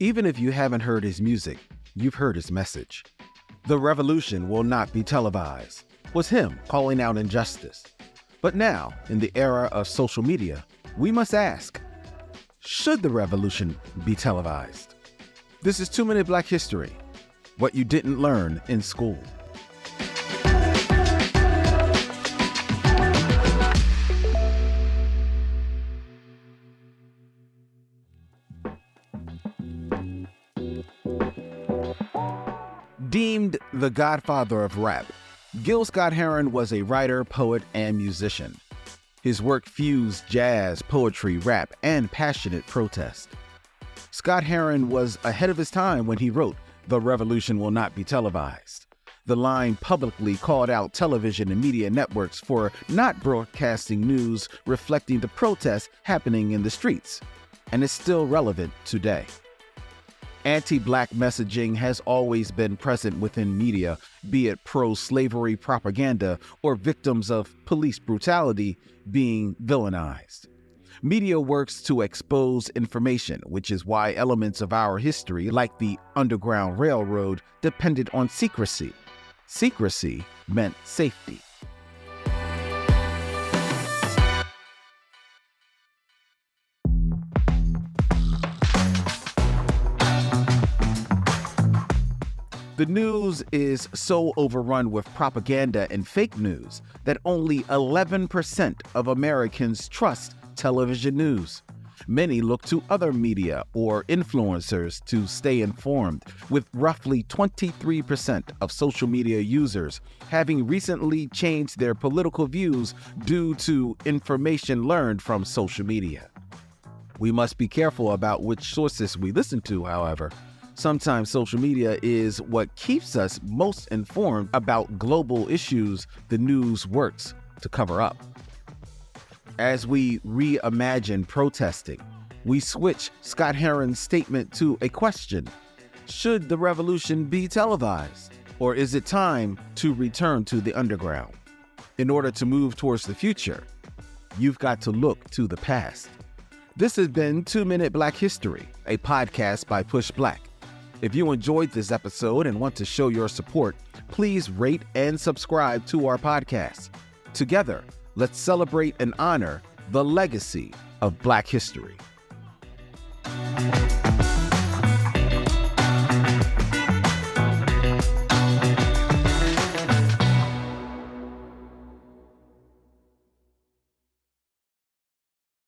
Even if you haven't heard his music, you've heard his message. The revolution will not be televised was him calling out injustice. But now, in the era of social media, we must ask, should the revolution be televised? This is 2 Minute Black History, what you didn't learn in school. Deemed the Godfather of rap, Gil Scott Heron was a writer, poet, and musician. His work fused jazz, poetry, rap, and passionate protest. Scott Heron was ahead of his time when he wrote, "The revolution will not be televised." The line publicly called out television and media networks for not broadcasting news reflecting the protests happening in the streets, and is still relevant today. Anti-Black messaging has always been present within media, be it pro-slavery propaganda or victims of police brutality being villainized. Media works to expose information, which is why elements of our history, like the Underground Railroad, depended on secrecy. Secrecy meant safety. The news is so overrun with propaganda and fake news that only 11% of Americans trust television news. Many look to other media or influencers to stay informed, with roughly 23% of social media users having recently changed their political views due to information learned from social media. We must be careful about which sources we listen to, however. Sometimes social media is what keeps us most informed about global issues the news works to cover up. As we reimagine protesting, we switch Scott Heron's statement to a question. Should the revolution be televised? Or is it time to return to the underground? In order to move towards the future, you've got to look to the past. This has been 2 Minute Black History, a podcast by Push Black. If you enjoyed this episode and want to show your support, please rate and subscribe to our podcast. Together, let's celebrate and honor the legacy of Black history.